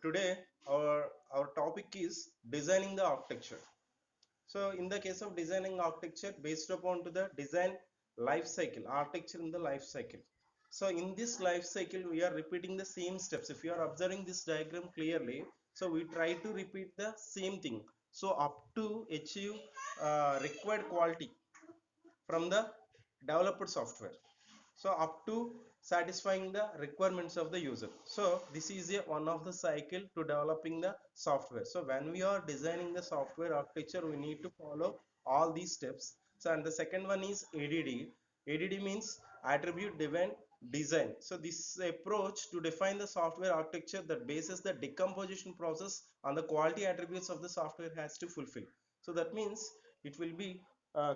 today our topic is designing the architecture. So in the case of designing architecture based upon to the design life cycle, architecture in the life cycle. So in this life cycle we are repeating the same steps. If you are observing this diagram clearly, so we try to repeat the same thing, so up to achieve required quality from the developed software, so up to satisfying the requirements of the user. So this is a one of the cycle to developing the software. So when we are designing the software architecture, we need to follow all these steps. So and the second one is ADD means attribute driven design. So this approach to define the software architecture that bases the decomposition process on the quality attributes of the software has to fulfill. So that means it will be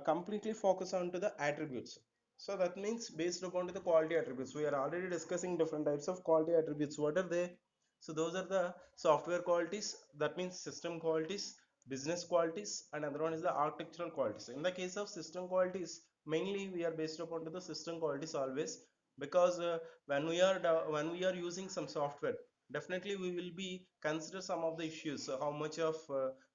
completely focused on to the attributes. So that means based upon the quality attributes. We are already discussing different types of quality attributes. What are they? So those are the software qualities, that means system qualities, business qualities, and another one is the architectural qualities. In the case of system qualities, mainly we are based upon the system qualities always, because when we are using some software, definitely we will be consider some of the issues. So how much of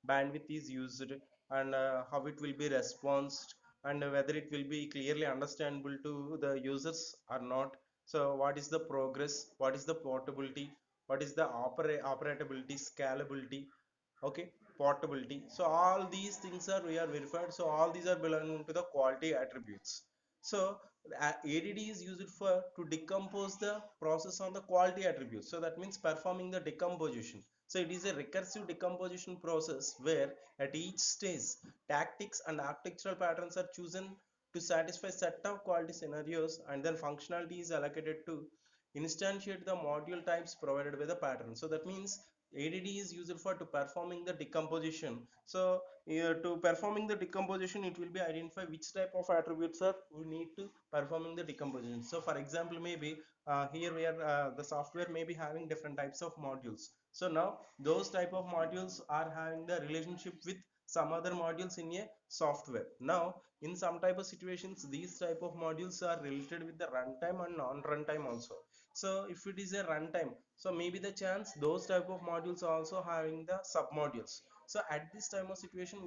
bandwidth is used, and how it will be responsed, and whether it will be clearly understandable to the users or not. So what is the progress, what is the portability, what is the operability, scalability, okay, portability. So all these things are we are verified. So all these are belonging to the quality attributes. So ADD is used for to decompose the process on the quality attributes. So that means performing the decomposition. So it is a recursive decomposition process where at each stage tactics and architectural patterns are chosen to satisfy set of quality scenarios, and then functionality is allocated to instantiate the module types provided by the pattern. So that means ADD is used for to performing the decomposition. So to performing the decomposition, it will be identify which type of attributes are we need to performing the decomposition. So for example, maybe here we are the software may be having different types of modules. So now those type of modules are having the relationship with some other modules in a software. Now in some type of situations, these type of modules are related with the runtime and non-runtime also. So if it is a runtime, so maybe the chance those type of modules are also having the submodules. So at this time of situation,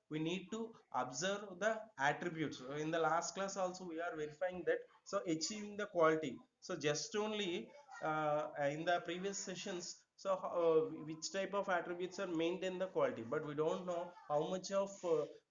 we need to observe the attributes. In the last class also we are verifying that, so achieving the quality. So just only in the previous sessions, so which type of attributes are maintain the quality, but we don't know how much of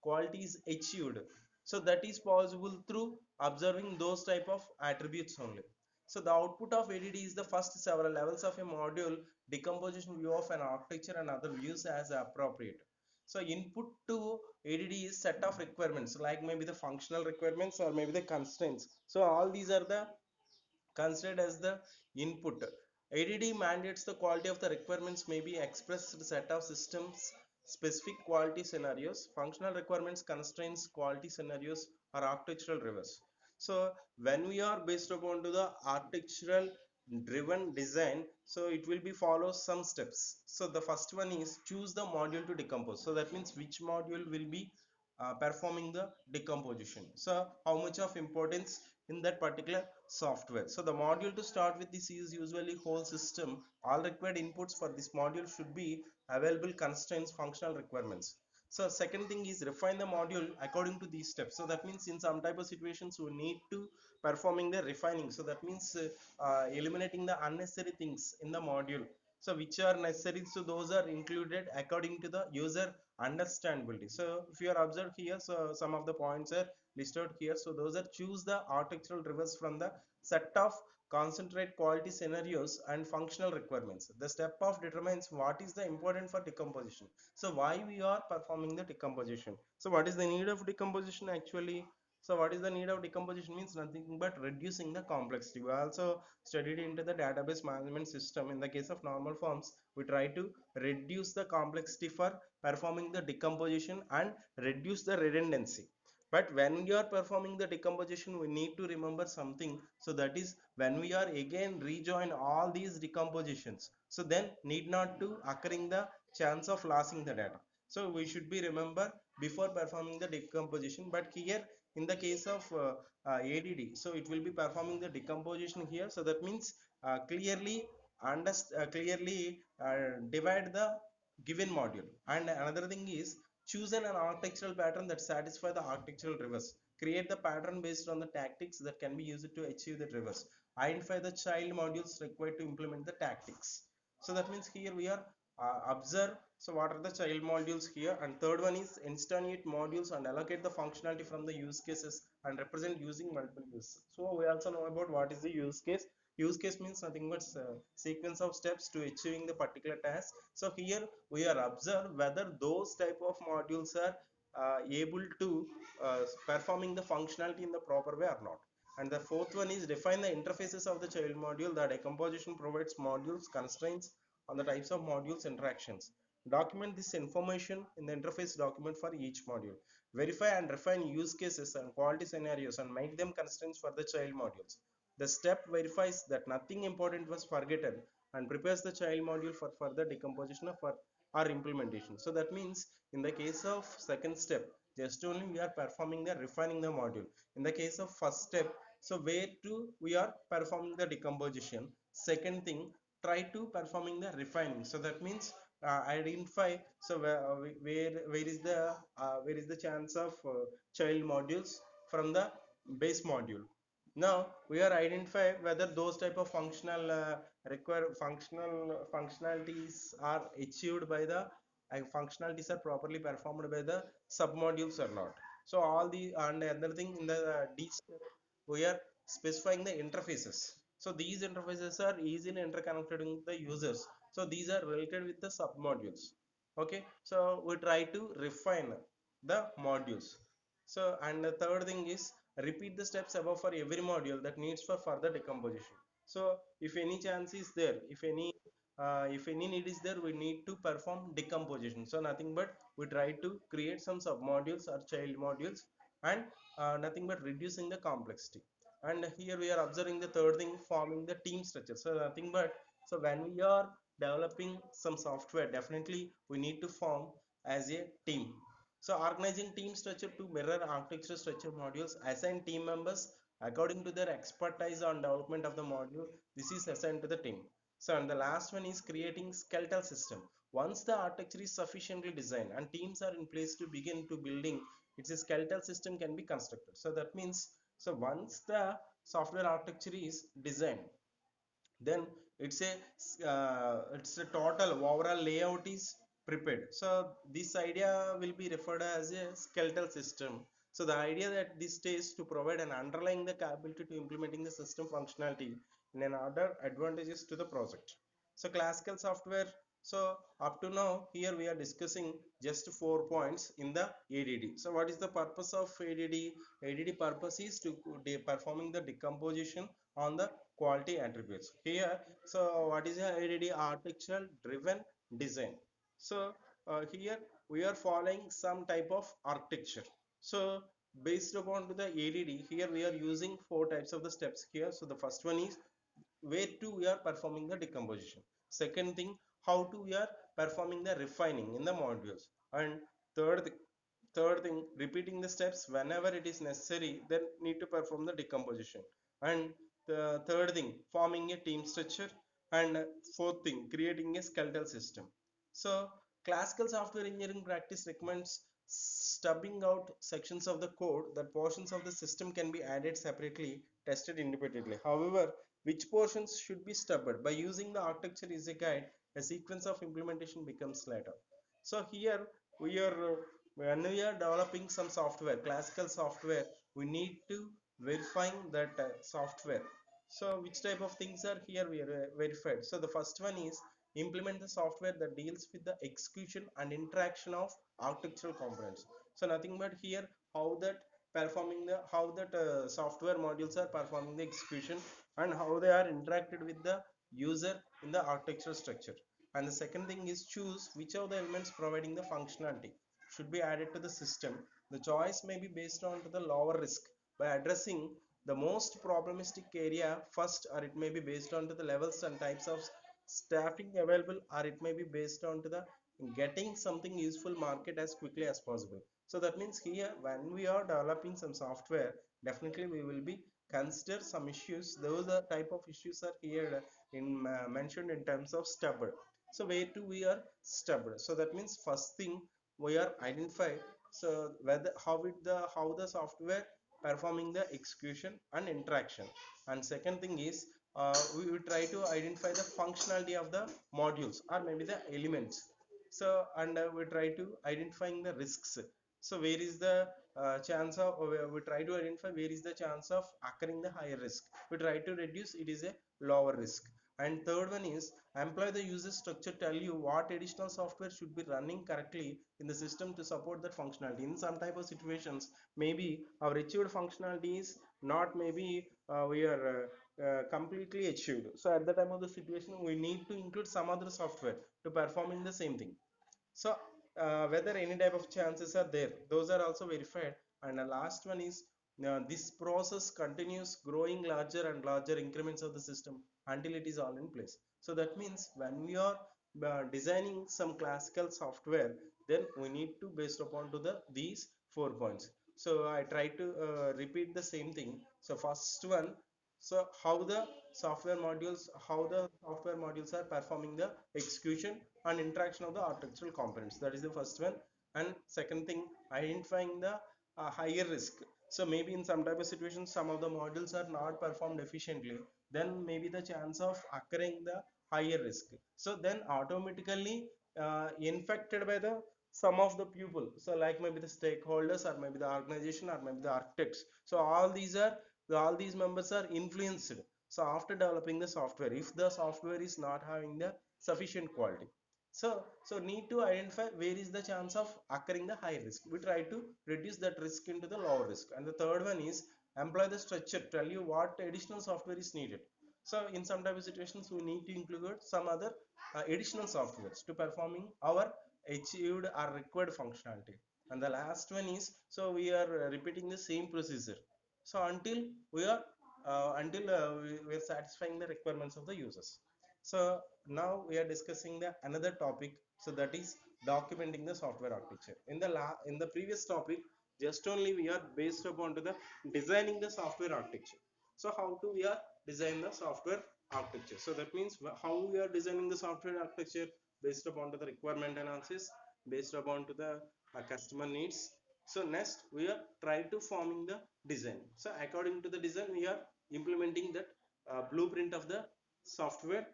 quality is achieved. So that is possible through observing those type of attributes only. So the output of ADD is the first several levels of a module decomposition view of an architecture and other views as appropriate. So input to ADD is set of requirements, like maybe the functional requirements or maybe the constraints. So all these are the considered as the input. ADD mandates the quality of the requirements may be expressed set of systems specific quality scenarios. Functional requirements, constraints, quality scenarios are architectural drivers. So when we are based upon to the architectural driven design, so it will be follow some steps. So the first one is choose the module to decompose. So that means which module will be performing the decomposition. So how much of importance in that particular software. So the module to start with this is usually whole system. All required inputs for this module should be available constraints, functional requirements. So second thing is refine the module according to these steps. So that means in some type of situations we need to performing the refining. So that means eliminating the unnecessary things in the module. So which are necessary, so those are included according to the user understandability. So if you are observed here, so some of the points are listed here. So those are choose the architectural drivers from the set of concentrate quality scenarios and functional requirements. The step of determines what is the important for decomposition. So why we are performing the decomposition. So what is the need of decomposition actually? So what is the need of decomposition means nothing but reducing the complexity. We also studied into the database management system. In the case of normal forms, we try to reduce the complexity for performing the decomposition and reduce the redundancy. But when you are performing the decomposition, we need to remember something. So that is when we are again rejoin all these decompositions, so then need not to occurring the chance of losing the data. So we should be remember before performing the decomposition. But here in the case of ADD, so it will be performing the decomposition here. So that means clearly clearly divide the given module. And another thing is choose an architectural pattern that satisfy the architectural reverse. Create the pattern based on the tactics that can be used to achieve the reverse. Identify the child modules required to implement the tactics. So that means here we are observe, so what are the child modules here. And third one is instantiate modules and allocate the functionality from the use cases and represent using multiple uses. So we also know about what is the use case. Use case means nothing but sequence of steps to achieving the particular task. So here we are observe whether those type of modules are able to performing the functionality in the proper way or not. And the fourth one is define the interfaces of the child module. The decomposition provides modules constraints on the types of modules interactions. Document this information in the interface document for each module. Verify and refine use cases and quality scenarios and make them constraints for the child modules. The step verifies that nothing important was forgotten and prepares the child module for further decomposition or implementation. So that means in the case of second step, just only we are performing the refining the module. In the case of first step, so where to we are performing the decomposition. Second thing, try to performing the refining. So that means identify, so where is the chance of child modules from the base module. Now we are identify whether those type of require functionalities are achieved by the functionalities are properly performed by the submodules or not. So all the, and another thing in the D step, we are specifying the interfaces. So these interfaces are easily interconnected with the users. So these are related with the submodules. Okay, so we try to refine the modules. So and the third thing is repeat the steps above for every module that needs for further decomposition. So if any chance is there, if any need is there, we need to perform decomposition. So nothing but we try to create some submodules or child modules, and nothing but reducing the complexity. And here we are observing the third thing, forming the team structure. So nothing but, so when we are developing some software, definitely we need to form as a team. So organizing team structure to mirror architecture structure modules, assign team members according to their expertise on development of the module. This is assigned to the team. So and the last one is creating skeletal system. Once the architecture is sufficiently designed and teams are in place to begin to building, its a skeletal system can be constructed. So that means, so once the software architecture is designed, then it's a total overall layout is prepared. So this idea will be referred as a skeletal system. So the idea that this stage to provide an underlying the capability to implementing the system functionality in an order advantages to the project. So classical software, so up to now here we are discussing just 4 points in the ADD. So what is the purpose of ADD? ADD purpose is to performing the decomposition on the quality attributes here. So what is a ADD? Architectural driven design. So here we are following some type of architecture. So based upon to the ADD, here we are using four types of the steps here. So the first one is where to we are performing the decomposition. Second thing, how to we are performing the refining in the modules. And third third thing, repeating the steps whenever it is necessary, then need to perform the decomposition. And the third thing, forming a team structure. And fourth thing, creating a skeletal system. So classical software engineering practice recommends stubbing out sections of the code that portions of the system can be added separately, tested independently. However, which portions should be stubbed by using the architecture is a guide, a sequence of implementation becomes later. So here we are when we are developing some software, classical software, we need to verifying that software. So which type of things are here we are verified. So the first one is implement the software that deals with the execution and interaction of architectural components. So nothing but here how that performing the, how that software modules are performing the execution and how they are interacted with the user in the architectural structure. And the second thing is choose which of the elements providing the functionality should be added to the system. The choice may be based on to the lower risk by addressing the most problematic area first, or it may be based on to the levels and types of staffing available, or it may be based on to the getting something useful market as quickly as possible. So that means here when we are developing some software, definitely we will be consider some issues. Those are type of issues are here in mentioned in terms of stubborn. So where to we are stubborn, so that means first thing we are identify, so whether how the software performing the execution and interaction. And second thing is we will try to identify the functionality of the modules or maybe the elements. So and we try to identifying the risks. So where is the chance of we try to identify where is the chance of occurring the higher risk, we try to reduce it is a lower risk. And third one is employ the user structure, tell you what additional software should be running correctly in the system to support that functionality. In some type of situations maybe our achieved functionality is not maybe we are completely achieved, so at the time of the situation we need to include some other software to performing the same thing. So whether any type of chances are there, those are also verified. And the last one is this process continues growing larger and larger increments of the system until it is all in place. So that means when we are designing some classical software, then we need to based upon to the these 4 points. So I try to repeat the same thing. So first one, so how the software modules are performing the execution and interaction of the architectural components, that is the first one. And second thing, identifying the higher risk. So maybe in some type of situations some of the modules are not performed efficiently, then maybe the chance of occurring the higher risk. So then automatically infected by the some of the people, so like maybe the stakeholders or maybe the organization or maybe the architects. So all these members are influenced. So after developing the software, if the software is not having the sufficient quality, so need to identify where is the chance of occurring the high risk, we try to reduce that risk into the lower risk. And the third one is employ the structure, tell you what additional software is needed. So in some type of situations we need to include some other additional softwares to performing our achieved or required functionality. And the last one is, so we are repeating the same procedure, so until we are we are satisfying the requirements of the users. So now we are discussing the another topic, so that is documenting the software architecture. In the in the previous topic, just only we are based upon to the designing the software architecture. So how to we are design the software architecture, so that means how we are designing the software architecture based upon to the requirement analysis, based upon to the customer needs. So next we are try to forming the design. So according to the design we are implementing that blueprint of the software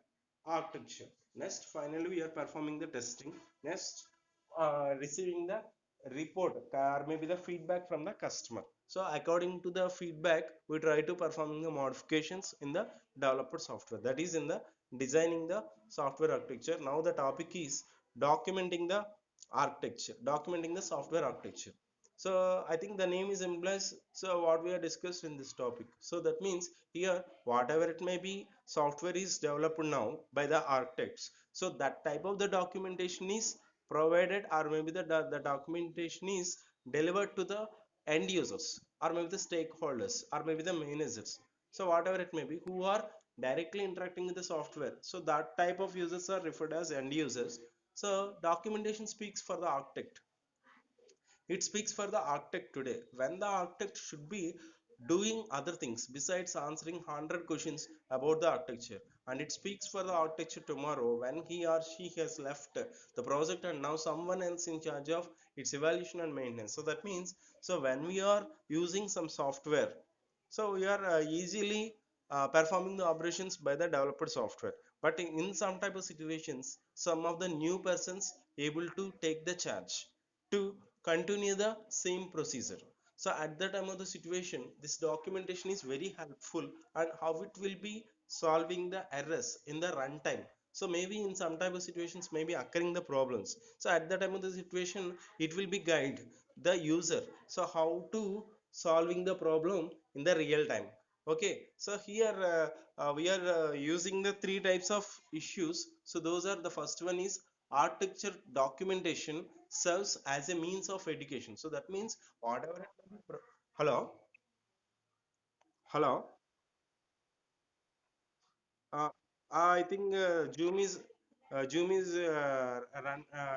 architecture. Next finally we are performing the testing. Next receiving the report or maybe the feedback from the customer. So according to the feedback we try to perform the modifications in the developer software, that is in the designing the software architecture. Now the topic is documenting the architecture, documenting the software architecture. So I think the name is implies so what we are discussed in this topic. So that means here whatever it may be software is developed now by the architects, so that type of the documentation is provided or maybe the documentation is delivered to the end users or maybe the stakeholders or maybe the managers. So whatever it may be who are directly interacting with the software, so that type of users are referred as end users. So documentation speaks for the architect, it speaks for the architect today when the architect should be doing other things besides answering 100 questions about the architecture. And it speaks for the architecture tomorrow when he or she has left the project and now someone else in charge of its evaluation and maintenance. So that means, so when we are using some software, so we are easily performing the operations by the developer software. But in some type of situations some of the new persons able to take the charge to continue the same procedure. So at the time of the situation this documentation is very helpful, and how it will be solving the errors in the runtime. So maybe in some type of situations maybe occurring the problems, so at the time of the situation it will be guide the user, so how to solving the problem in the real time. Okay, so here we are using the three types of issues. So those are, the first one is architecture documentation serves as a means of education. So that means whatever hello, hello, uh, I think Zoom is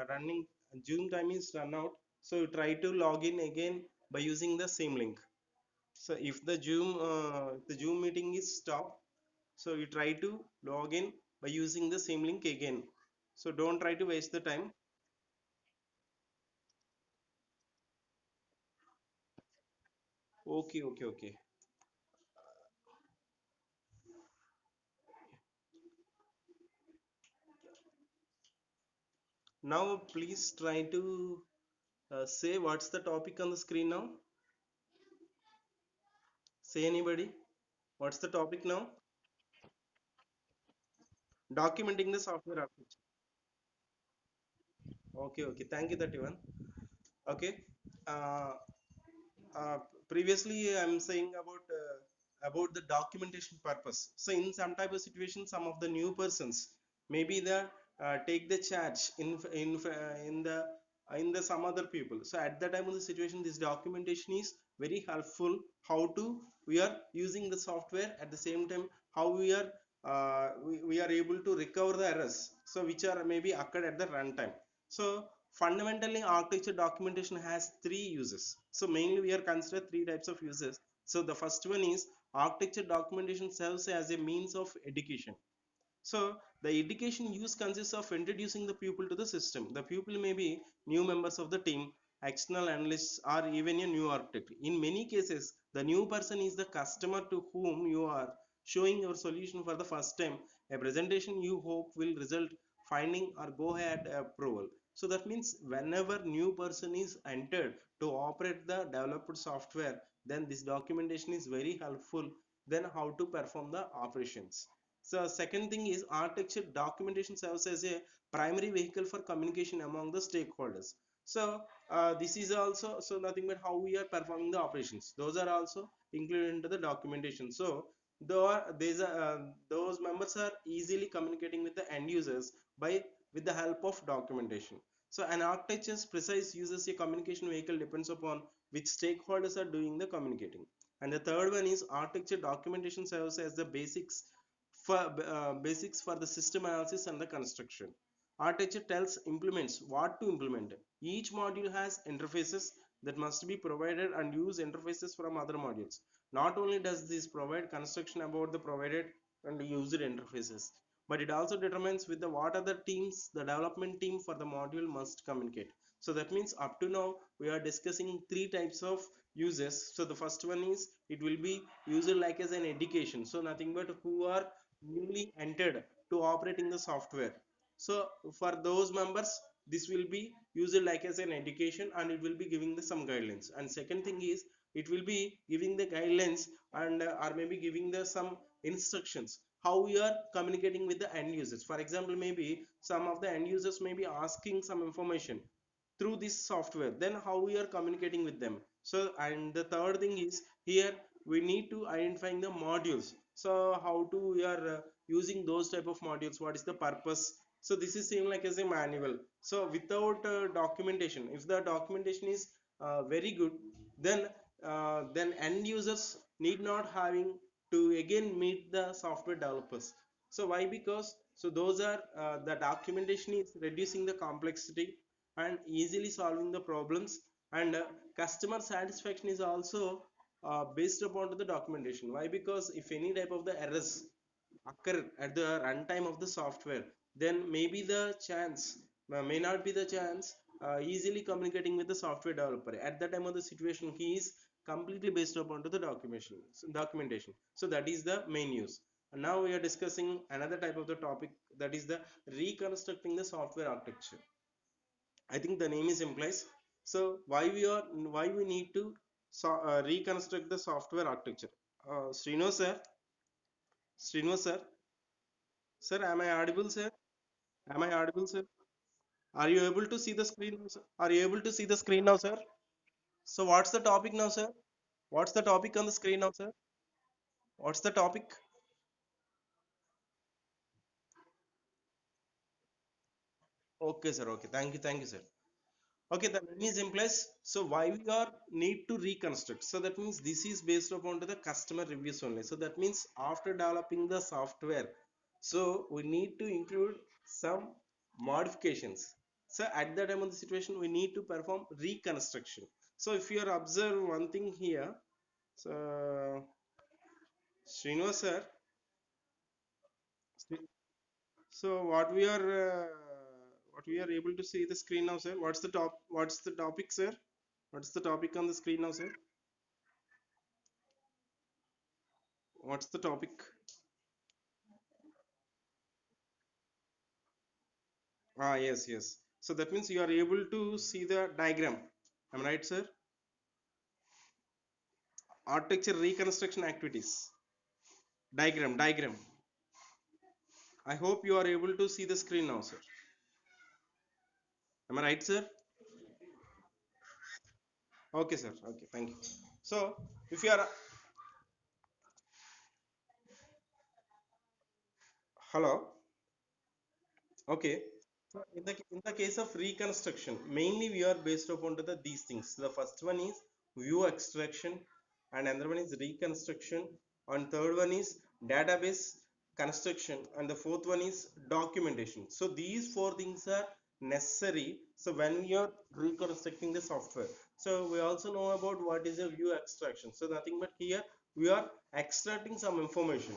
running, Zoom time is run out, so try to log in again by using the same link. So if the Zoom meeting is stopped, so you try to log in by using the same link again. So don't try to waste the time. Okay, okay, okay. Now please try to say what's the topic on the screen now. Say anybody. What's the topic now? Documenting the software architecture. Okay, okay. Thank you, 31. Okay. Uh, uh, Previously I'm saying about the documentation purpose. So in some type of situation, some of the new persons maybe the take the charge in the some other people. So at that time of the situation, this documentation is very helpful. How to we are using the software, at the same time how we are able to recover the errors, so which are maybe occurred at the runtime. So fundamentally, architecture documentation has three uses. So mainly we are consider three types of uses. So the first one is architecture documentation serves as a means of education. So the education use consists of introducing the pupil to the system. The pupil may be new members of the team, external analysts, or even a new architect. In many cases, the new person is the customer to whom you are showing your solution for the first time. A presentation you hope will result finding or go ahead approval. So that means whenever new person is entered to operate the developed software, then this documentation is very helpful. Then how to perform the operations. So second thing is architecture documentation serves as a primary vehicle for communication among the stakeholders. So this is also so nothing but how we are performing the operations. Those are also included into the documentation. So those members are easily communicating with the end users by with the help of documentation. So an architecture's precise uses a communication vehicle depends upon which stakeholders are doing the communicating. And the third one is architecture documentation serves as the basics for the system analysis and the construction. Architecture tells implements what to implement. Each module has interfaces that must be provided and use interfaces from other modules. Not only does this provide construction about the provided and used interfaces, but it also determines with the what other teams the development team for the module must communicate. So that means up to now we are discussing three types of uses. So the first one is it will be used like as an education. So nothing but who are newly entered to operating the software. So for those members, this will be used like as an education, and it will be giving the some guidelines. And second thing is it will be giving the guidelines and or maybe giving the some instructions how we are communicating with the end users. For example, maybe some of the end users may be asking some information through this software, then how we are communicating with them. So and the third thing is here we need to identifying the modules. So how to we are using those type of modules, what is the purpose. So this is same like as a manual. So without documentation, if the documentation is very good, then end users need not having to again meet the software developers. So why? Because so those are the documentation is reducing the complexity and easily solving the problems. And customer satisfaction is also based upon the documentation. Why? Because if any type of the errors occur at the runtime of the software, then maybe the chance may not be the chance easily communicating with the software developer. At that time of the situation, he is completely based upon to the documentation. So that is the main use. And now we are discussing another type of the topic, that is the reconstructing the software architecture. I think the name is implies. So why we need to reconstruct the software architecture? Srino sir, sir, am I audible, sir? Am I audible, sir? Are you able to see the screen, now, sir? Are you able to see the screen now, sir? So what's the topic now, sir? What's the topic on the screen now, sir? What's the topic? Okay, sir. Okay, thank you, sir. Okay, the name is implies. So why we are need to reconstruct? So that means this is based upon to the customer reviews only. So that means after developing the software, so we need to include some modifications. So at that time of the situation, we need to perform reconstruction. So if you are observe one thing here, So, Srinivas sir, so what we are able to see the screen now, sir. What's the topic, sir? What's the topic on the screen now, sir? What's the topic? Ah, yes, yes. So that means you are able to see the diagram. Am I right, sir? Architecture reconstruction activities. Diagram. I hope you are able to see the screen now, sir. Am I right, sir? Okay, sir. Okay, thank you. So, if you are, hello, okay. So in the case of reconstruction, mainly we are based upon to the these things. The first one is view extraction, and another one is reconstruction, and third one is database construction, and the fourth one is documentation. So these four things are necessary. So when we are reconstructing the software, so we also know about what is a view extraction. So nothing but here we are extracting some information,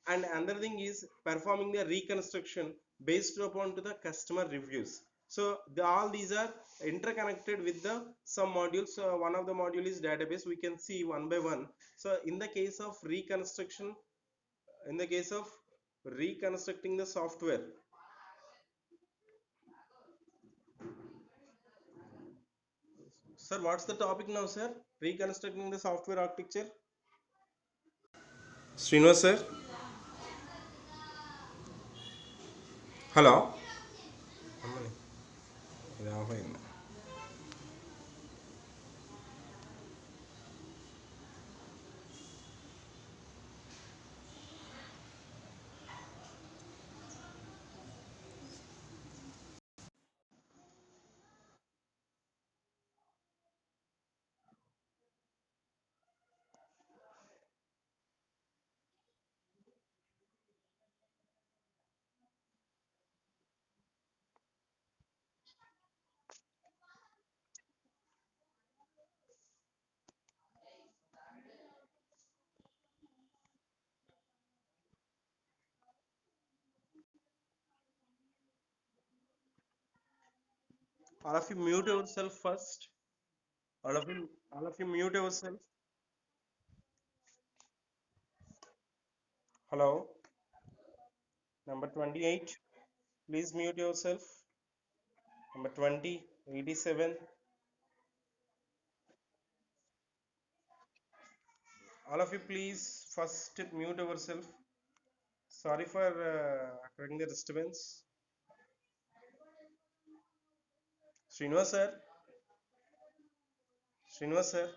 and another thing is performing the reconstruction based upon to the customer reviews. So all these are interconnected with the some modules. One of the module is database, we can see one by one. So in the case of reconstruction, in the case of reconstructing the software, sir, what's the topic now, sir? Reconstructing the software architecture. Srinivas sir, hello. అమ్మని, ఇది of అయింది. All of you mute yourself first. All of you mute yourself. Hello, number 28. Please mute yourself. Number 20, 87. All of you, please first mute yourself. Sorry for creating the disturbance. Srinivas sir, Srinivas sir,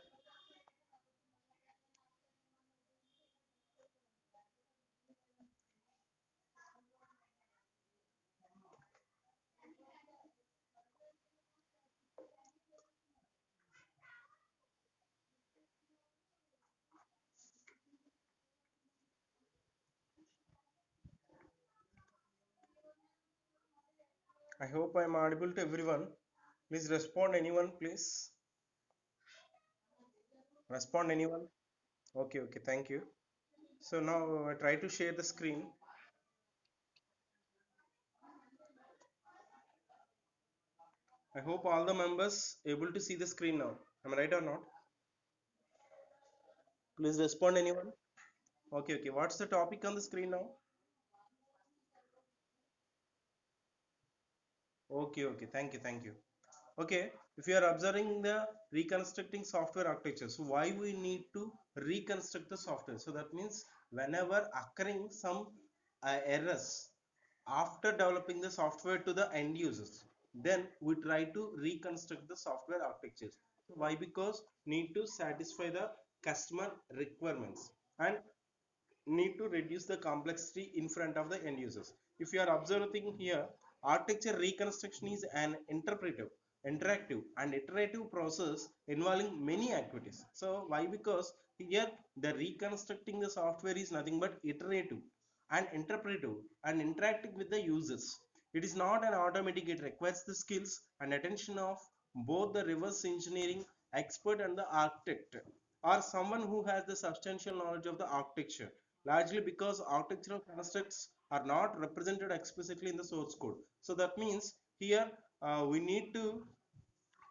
I hope I am audible to everyone. Please respond anyone, please. Respond anyone. Okay, okay, thank you. So now try to share the screen. I hope all the members able to see the screen now. Am I right or not? Please respond anyone. Okay, okay. What's the topic on the screen now? Okay, okay. Thank you, thank you. Okay, if you are observing the reconstructing software architecture, so why we need to reconstruct the software? So that means whenever occurring some errors after developing the software to the end users, then we try to reconstruct the software architectures. So why? Because need to satisfy the customer requirements and need to reduce the complexity in front of the end users. If you are observing here, architecture reconstruction is an interactive and iterative process involving many activities. So why? Because here the reconstructing the software is nothing but iterative and interpretive and interacting with the users. It is not an automatic, it requires the skills and attention of both the reverse engineering expert and the architect. or someone who has the substantial knowledge of the architecture, largely because architectural constructs are not represented explicitly in the source code. So that means here we need to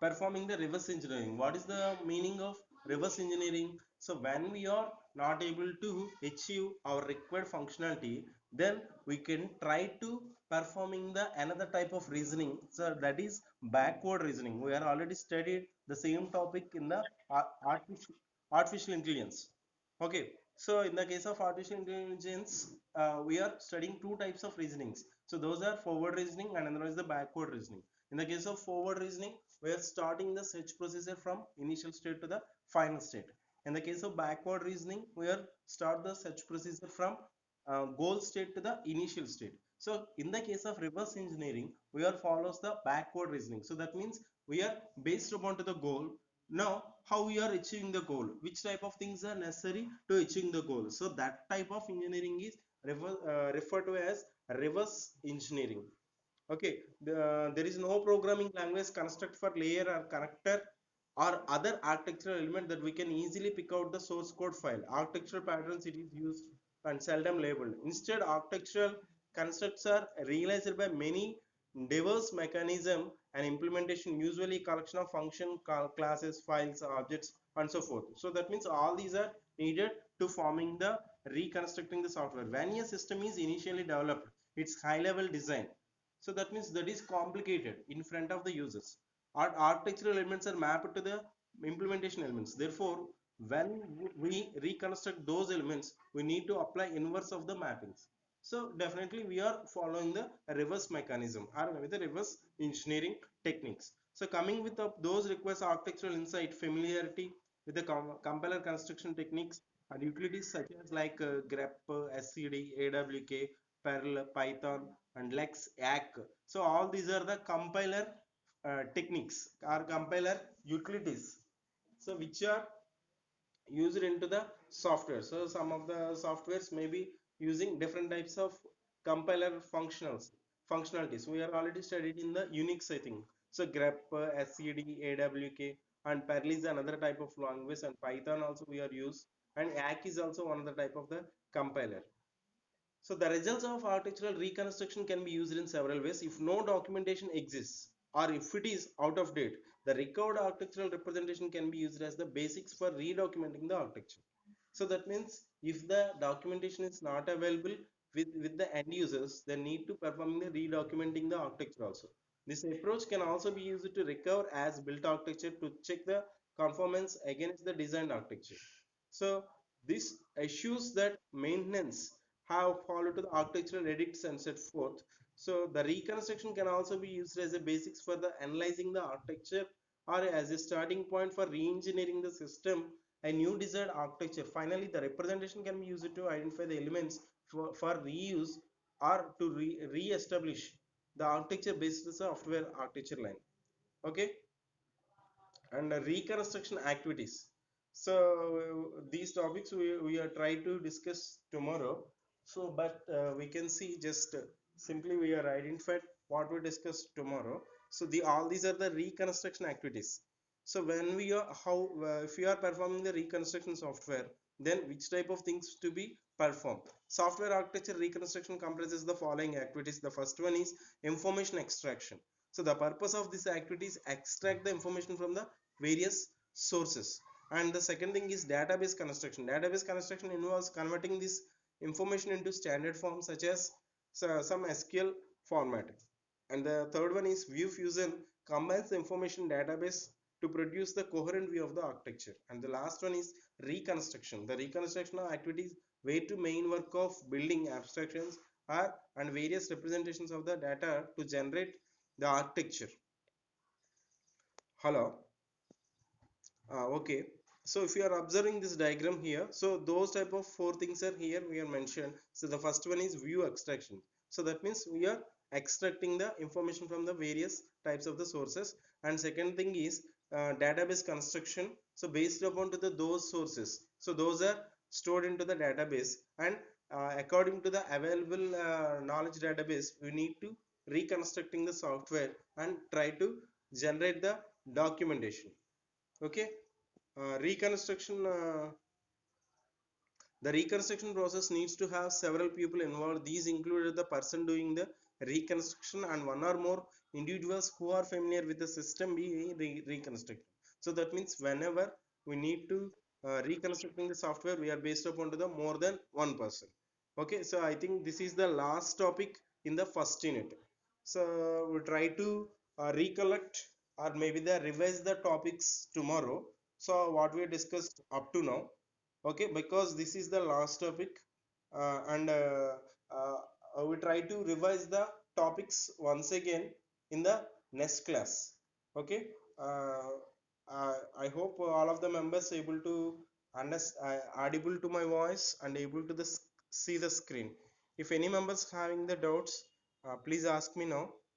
performing the reverse engineering. What is the meaning of reverse engineering? So when we are not able to achieve our required functionality, then we can try to performing the another type of reasoning, so that is backward reasoning. We are already studied the same topic in the artificial intelligence. Okay, so in the case of artificial intelligence, we are studying two types of reasonings. So those are forward reasoning and another is the backward reasoning. In the case of forward reasoning, we are starting the search procedure from initial state to the final state. In the case of backward reasoning, we are start the search procedure from goal state to the initial state. So in the case of reverse engineering, we are follows the backward reasoning. So that means we are based upon to the goal. Now how we are achieving the goal, which type of things are necessary to achieving the goal. So that type of engineering is referred to as reverse engineering. Okay, there is no programming language construct for layer or connector or other architectural element that we can easily pick out the source code file. Architectural patterns it is used and seldom labeled. Instead, architectural constructs are realized by many diverse mechanism and implementation, usually collection of function, classes, files, objects, and so forth. So that means all these are needed to forming the reconstructing the software. When a system is initially developed, it's high level design, so that means that is complicated in front of the users. Our architectural elements are mapped to the implementation elements. Therefore, when we reconstruct those elements, we need to apply inverse of the mappings. So definitely we are following the reverse mechanism or with the reverse engineering techniques. So coming with those requires architectural insight, familiarity with the compiler construction techniques and utilities such as like grep, scd, awk, perl, python, and lex, yak. So all these are the compiler techniques or compiler utilities, so which are used into the software. So some of the softwares may be using different types of compiler functionalities. We are already studied in the Unix, I think. So grep, scd, awk, and perl is another type of language, and python also we are used, and yak is also one of the type of the compiler. So the results of architectural reconstruction can be used in several ways. If no documentation exists or if it is out of date, the recovered architectural representation can be used as the basics for redocumenting the architecture. So that means if the documentation is not available with the end users, they need to perform the redocumenting the architecture also. This approach can also be used to recover as built architecture to check the conformance against the designed architecture. So this assures that maintenance have followed to the architectural edicts and set forth. So the reconstruction can also be used as a basics for the analyzing the architecture or as a starting point for re-engineering the system, a new desired architecture. Finally, the representation can be used to identify the elements for reuse or to re-establish the architecture based software architecture line. Okay, and reconstruction activities. So these topics we are trying to discuss tomorrow. So but we can see just simply we are identified what we discuss tomorrow. So the all these are the reconstruction activities. So when we are how if we are performing the reconstruction software, then which type of things to be performed. Software architecture reconstruction comprises the following activities. The first one is information extraction. So the purpose of this activity is extract the information from the various sources. And the second thing is database construction. Database construction involves converting this information into standard forms such as some SQL format. And the third one is view fusion, combines the information database to produce the coherent view of the architecture. And the last one is reconstruction. The reconstruction of activities way to main work of building abstractions are and various representations of the data to generate the architecture. Hello. Okay, so if you are observing this diagram here, so those type of four things are here we are mentioned. So the first one is view extraction. So that means we are extracting the information from the various types of the sources. And second thing is database construction. So based upon to the those sources, so those are stored into the database, and according to the available knowledge database, we need to reconstructing the software and try to generate the documentation. Okay, Reconstruction. The reconstruction process needs to have several people involved. These included the person doing the reconstruction and one or more individuals who are familiar with the system being reconstructed. So that means whenever we need to reconstructing the software, we are based upon to the more than one person. Okay, so I think this is the last topic in the first unit. So we try to recollect or maybe the revise the topics tomorrow. So what we discussed up to now, okay, because this is the last topic, and uh, we try to revise the topics once again in the next class. Okay, uh, I hope all of the members able to understand, audible to my voice and able to see the screen. If any members having the doubts, please ask me now.